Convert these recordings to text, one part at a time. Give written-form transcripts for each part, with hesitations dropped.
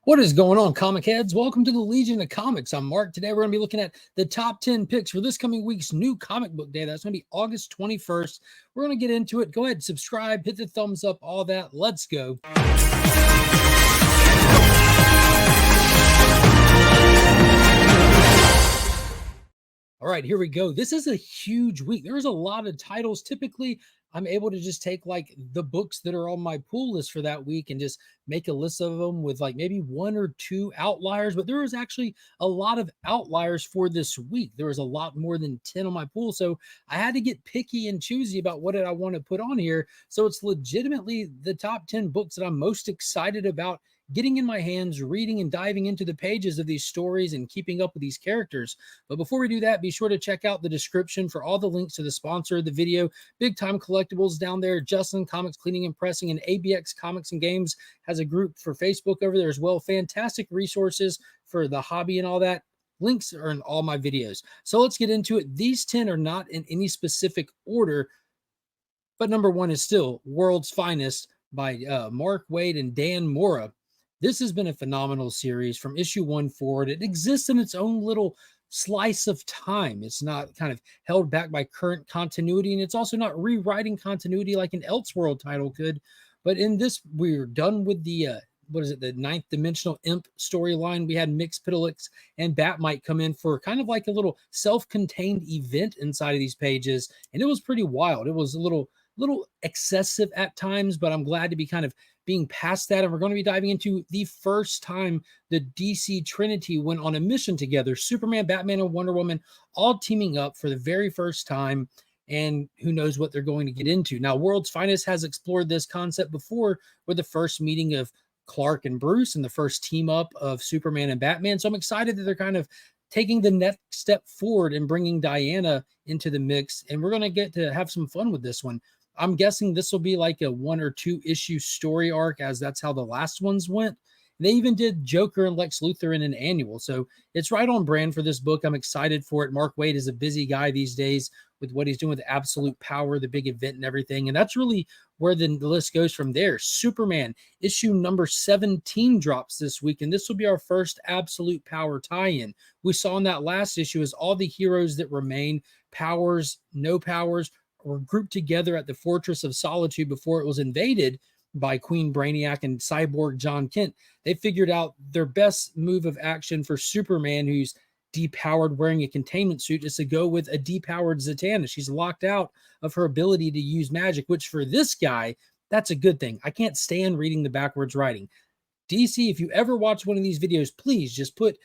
What is going on, comic heads? Welcome to the Legion of Comics. I'm Mark. Today we're going to be looking at the top 10 picks for this coming week's new comic book day. That's going to be August 21st. We're going to get into it. Go ahead, subscribe, hit the thumbs up, all that. Let's go. All right, here we go. This is a huge week. There's a lot of titles. Typically, I'm able to just take like the books that are on my pull list for that week and just make a list of them with like maybe one or two outliers. But there was actually a lot of outliers for this week. There was a lot more than 10 on my pool. So I had to get picky and choosy about what did I want to put on here. So it's legitimately the top 10 books that I'm most excited about getting in my hands, reading and diving into the pages of these stories and keeping up with these characters. But before we do that, be sure to check out the description for all the links to the sponsor of the video, Big Time Collectibles down there, JustinComicx Cleaning and Pressing, and ABX Comics and Games has a group for Facebook over there as well. Fantastic resources for the hobby and all that. Links are in all my videos. So let's get into it. These 10 are not in any specific order, but number one is still World's Finest by Mark Waid and Dan Mora. This has been a phenomenal series from issue 1 forward. It exists in its own little slice of time. It's not kind of held back by current continuity, and it's also not rewriting continuity like an Elseworld title could. But in this, we're done with the the ninth dimensional imp storyline. We had Mxyzptlk and Batmite come in for kind of like a little self-contained event inside of these pages, and it was pretty wild. It was a little excessive at times, but I'm glad to be kind of being past that. And we're going to be diving into the first time the DC Trinity went on a mission together. Superman, Batman, and Wonder Woman all teaming up for the very first time. And who knows what they're going to get into. Now, World's Finest has explored this concept before with the first meeting of Clark and Bruce and the first team up of Superman and Batman. So I'm excited that they're kind of taking the next step forward and bringing Diana into the mix. And we're going to get to have some fun with this one. I'm guessing this will be like a 1 or 2 issue story arc, as that's how the last ones went. They even did Joker and Lex Luthor in an annual. So it's right on brand for this book. I'm excited for it. Mark Waid is a busy guy these days with what he's doing with Absolute Power, the big event and everything. And that's really where the list goes from there. Superman issue number 17 drops this week, and this will be our first Absolute Power tie-in. We saw in that last issue is all the heroes that remain, powers, no powers, were grouped together at the Fortress of Solitude before it was invaded by Queen Brainiac and Cyborg John Kent. They figured out their best move of action for Superman, who's depowered wearing a containment suit, is to go with a depowered Zatanna. She's locked out of her ability to use magic, which for this guy, that's a good thing. I can't stand reading the backwards writing. DC, if you ever watch one of these videos, please just put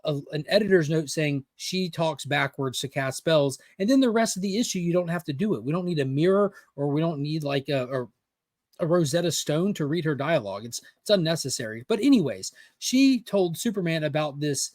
an editor's note saying she talks backwards to cast spells, and then the rest of the issue you don't have to do it. We don't need a mirror, or we don't need like a Rosetta Stone to read her dialogue. It's unnecessary. But anyways, she told Superman about this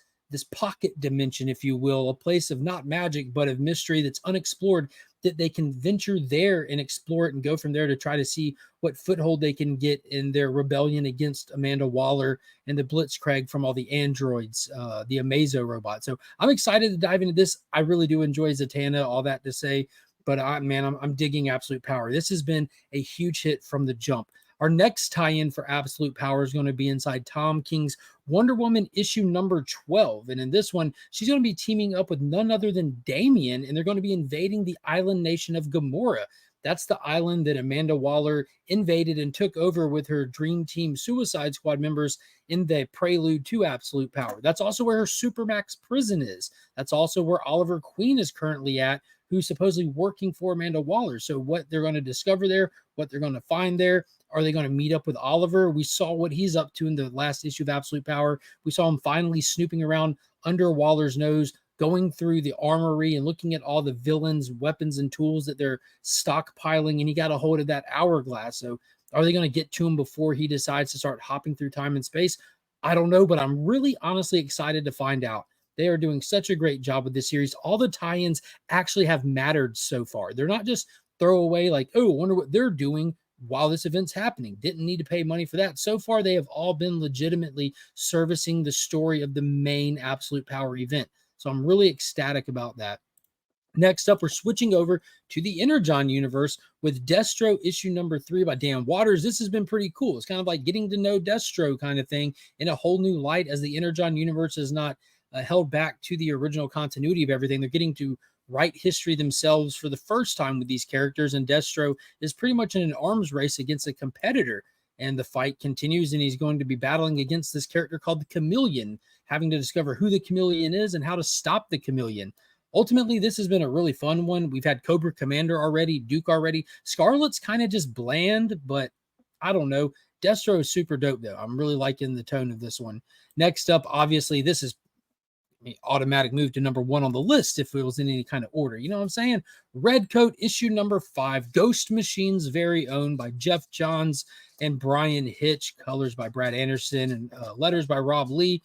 pocket dimension, if you will, a place of not magic but of mystery that's unexplored, that they can venture there and explore it and go from there to try to see what foothold they can get in their rebellion against Amanda Waller and the Blitzkrieg from all the androids, the Amazo robot. So I'm excited to dive into this. I really do enjoy Zatanna, all that to say, but I'm digging Absolute Power. This has been a huge hit from the jump. Our next tie-in for Absolute Power is going to be inside Tom King's Wonder Woman issue number 12. And in this one, she's going to be teaming up with none other than Damian, and they're going to be invading the island nation of Gamora. That's the island that Amanda Waller invaded and took over with her Dream Team Suicide Squad members in the prelude to Absolute Power. That's also where her Supermax prison is. That's also where Oliver Queen is currently at, who's supposedly working for Amanda Waller. So what they're going to discover there, what they're going to find there, are they going to meet up with Oliver? We saw what he's up to in the last issue of Absolute Power. We saw him finally snooping around under Waller's nose, going through the armory and looking at all the villains' weapons and tools that they're stockpiling, and he got a hold of that hourglass. So are they going to get to him before he decides to start hopping through time and space? I don't know, but I'm really honestly excited to find out. They are doing such a great job with this series. All the tie-ins actually have mattered so far. They're not just throwaway like, oh, I wonder what they're doing while this event's happening. Didn't need to pay money for that. So far, they have all been legitimately servicing the story of the main Absolute Power event. So I'm really ecstatic about that. Next up, we're switching over to the Energon universe with Destro issue number 3 by Dan Waters. This has been pretty cool. It's kind of like getting to know Destro kind of thing in a whole new light, as the Energon universe is not held back to the original continuity of everything. They're getting to write history themselves for the first time with these characters, and Destro is pretty much in an arms race against a competitor. And the fight continues, and he's going to be battling against this character called the Chameleon, having to discover who the Chameleon is and how to stop the Chameleon. Ultimately, this has been a really fun one. We've had Cobra Commander already, Duke already. Scarlet's kind of just bland, but I don't know. Destro is super dope, though. I'm really liking the tone of this one. Next up, obviously, this is automatic move to number 1 on the list if it was in any kind of order. You know what I'm saying? Red Coat, issue number 5, Ghost Machine's very own, by Jeff Johns and Brian Hitch, colors by Brad Anderson, and letters by Rob Lee.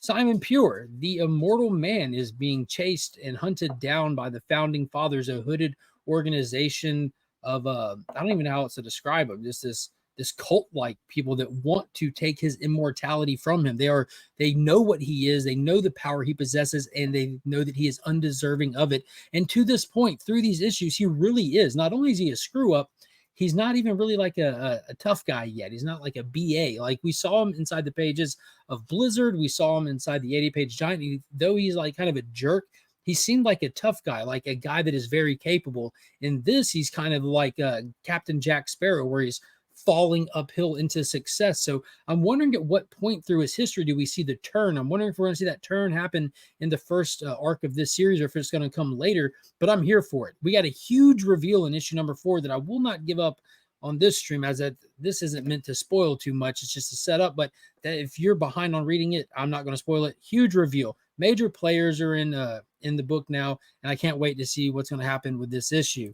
Simon Pure, the immortal man, is being chased and hunted down by the founding fathers, a hooded organization of I don't even know how else to describe them. Just this cult-like people that want to take his immortality from him. They know what he is, they know the power he possesses, and they know that he is undeserving of it. And to this point, through these issues, he really is. Not only is he a screw up, he's not even really like a tough guy yet. He's not like a BA. Like we saw him inside the pages of Blizzard. We saw him inside the 80-page Giant. Though he's like kind of a jerk, he seemed like a tough guy, like a guy that is very capable. In this, he's kind of like Captain Jack Sparrow, where he's falling uphill into success. So I'm wondering at what point through his history do we see the turn? I'm wondering if we're going to see that turn happen in the first arc of this series, or if it's going to come later, but I'm here for it. We got a huge reveal in issue number 4 that I will not give up on this stream, as that this isn't meant to spoil too much. It's just a setup, but that if you're behind on reading it, I'm not going to spoil it. Huge reveal. Major players are in the book now, and I can't wait to see what's going to happen with this issue.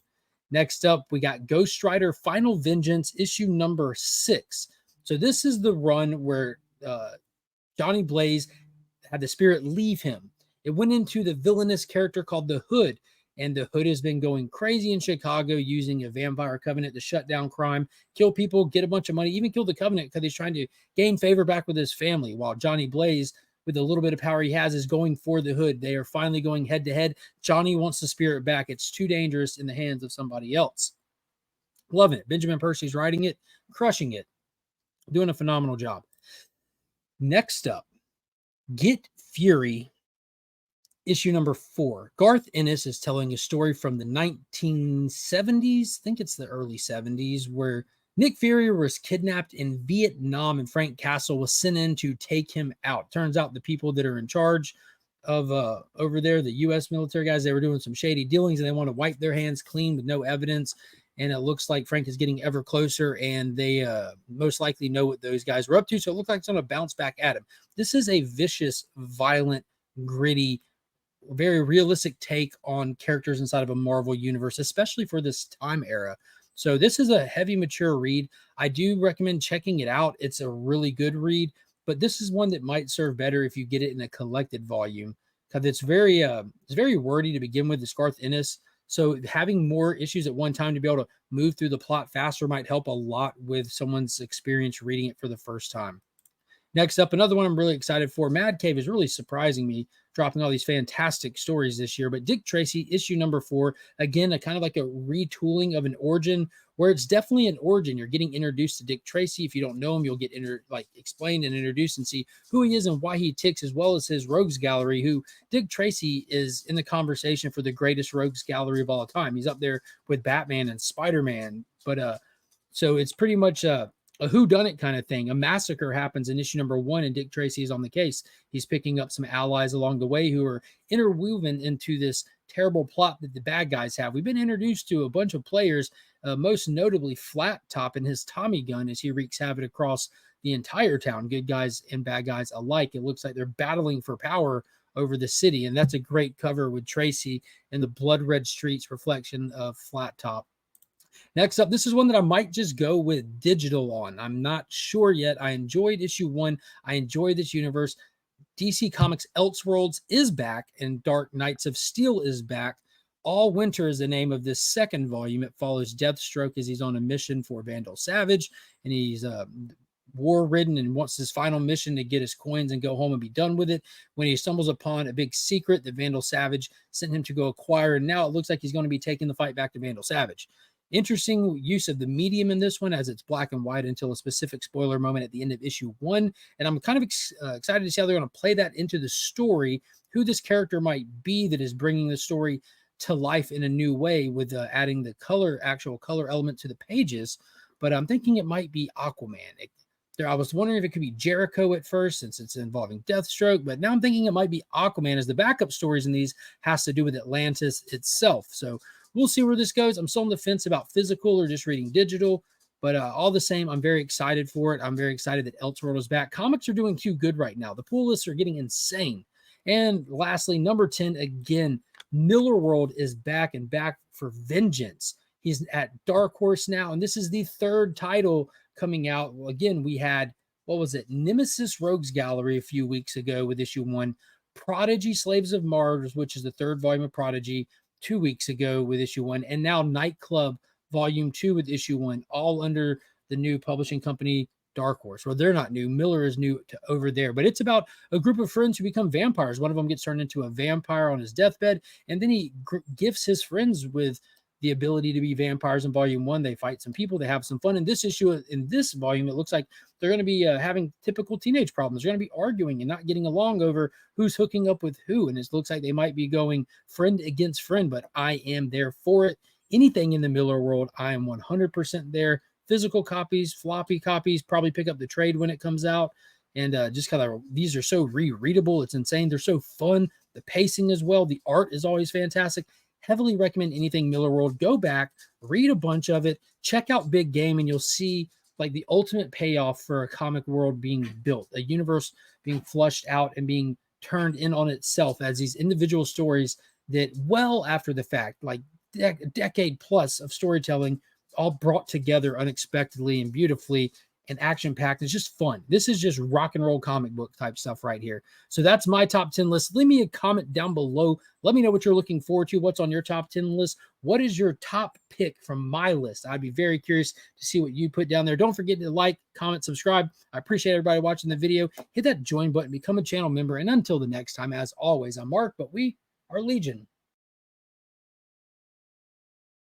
Next up, we got Ghost Rider Final Vengeance, issue number 6. So this is the run where Johnny Blaze had the spirit leave him. It went into the villainous character called the Hood, and the Hood has been going crazy in Chicago using a vampire covenant to shut down crime, kill people, get a bunch of money, even kill the covenant because he's trying to gain favor back with his family, while Johnny Blaze, with the little bit of power he has, is going for the Hood. They are finally going head to head. Johnny wants the spirit back. It's too dangerous in the hands of somebody else. Loving it. Benjamin Percy's writing it, crushing it, doing a phenomenal job. Next up, Get Fury, issue number 4. Garth Ennis is telling a story from the 1970s. I think it's the early 70s, where Nick Fury was kidnapped in Vietnam, and Frank Castle was sent in to take him out. Turns out the people that are in charge of over there, the U.S. military guys, they were doing some shady dealings, and they want to wipe their hands clean with no evidence. And it looks like Frank is getting ever closer, and they most likely know what those guys were up to. So it looks like it's going to bounce back at him. This is a vicious, violent, gritty, very realistic take on characters inside of a Marvel universe, especially for this time era. So this is a heavy, mature read. I do recommend checking it out. It's a really good read, but this is one that might serve better if you get it in a collected volume, because it's very wordy to begin with. It's Garth Ennis, so having more issues at one time to be able to move through the plot faster might help a lot with someone's experience reading it for the first time. Next up, another one I'm really excited for. Mad Cave is really surprising me, dropping all these fantastic stories this year. But Dick Tracy, issue number 4, again, a kind of like a retooling of an origin, where it's definitely an origin. You're getting introduced to Dick Tracy. If you don't know him, you'll get explained and introduced and see who he is and why he ticks, as well as his rogues gallery, who Dick Tracy is in the conversation for the greatest rogues gallery of all time. He's up there with Batman and Spider-Man. But so it's pretty much a whodunit kind of thing. A massacre happens in issue number 1, and Dick Tracy is on the case. He's picking up some allies along the way who are interwoven into this terrible plot that the bad guys have. We've been introduced to a bunch of players, most notably Flat Top and his Tommy gun, as he wreaks havoc across the entire town, good guys and bad guys alike. It looks like they're battling for power over the city, and that's a great cover with Tracy and the blood red streets reflection of Flat Top. Next up, this is one that I might just go with digital on. I'm not sure yet. I enjoyed issue 1. I enjoyed this universe. DC Comics Elseworlds is back, and Dark Knights of Steel is back. All Winter is the name of this second volume. It follows Deathstroke as he's on a mission for Vandal Savage, and he's war-ridden and wants his final mission to get his coins and go home and be done with it, when he stumbles upon a big secret that Vandal Savage sent him to go acquire. And now it looks like he's going to be taking the fight back to Vandal Savage. Interesting use of the medium in this one, as it's black and white until a specific spoiler moment at the end of issue 1. And I'm kind of excited to see how they're going to play that into the story, who this character might be that is bringing the story to life in a new way with adding the actual color element to the pages. But I'm thinking it might be Aquaman. I was wondering if it could be Jericho at first, since it's involving Deathstroke, but now I'm thinking it might be Aquaman, as the backup stories in these has to do with Atlantis itself. So we'll see where this goes. I'm still on the fence about physical or just reading digital, but all the same, I'm very excited for it. I'm very excited that Elseworld is back. Comics are doing too good right now. The pull lists are getting insane. And lastly, number 10, again, Miller World is back and back for vengeance. He's at Dark Horse now, and this is the 3rd title coming out. Well, again, we had, what was it, Nemesis Rogues Gallery a few weeks ago with issue 1, Prodigy Slaves of Mars, which is the 3rd volume of Prodigy, 2 weeks ago with issue 1, and now Nightclub volume 2 with issue 1, all under the new publishing company Dark Horse. Well, they're not new. Miller is new to over there, but it's about a group of friends who become vampires. One of them gets turned into a vampire on his deathbed, and then he gifts his friends with the ability to be vampires. In volume 1, they fight some people, they have some fun. In this issue, in this volume, it looks like they're going to be having typical teenage problems. They're going to be arguing and not getting along over who's hooking up with who, and it looks like they might be going friend against friend, but I am there for it. Anything in the Miller World, I am 100% there. Physical copies, floppy copies, probably pick up the trade when it comes out. And just kind of, these are so rereadable. It's insane. They're so fun. The pacing as well. The art is always fantastic. Heavily recommend anything Miller World. Go back, read a bunch of it, check out Big Game, and you'll see like the ultimate payoff for a comic world being built, a universe being flushed out and being turned in on itself as these individual stories that well after the fact, like a decade plus of storytelling, all brought together unexpectedly and beautifully and action-packed. It's just fun. This is just rock and roll comic book type stuff right here. So that's my top 10 list. Leave me a comment down below. Let me know what you're looking forward to. What's on your top 10 list? What is your top pick from my list? I'd be very curious to see what you put down there. Don't forget to like, comment, subscribe. I appreciate everybody watching the video. Hit that join button, become a channel member. And until the next time, as always, I'm Mark, but we are Legion.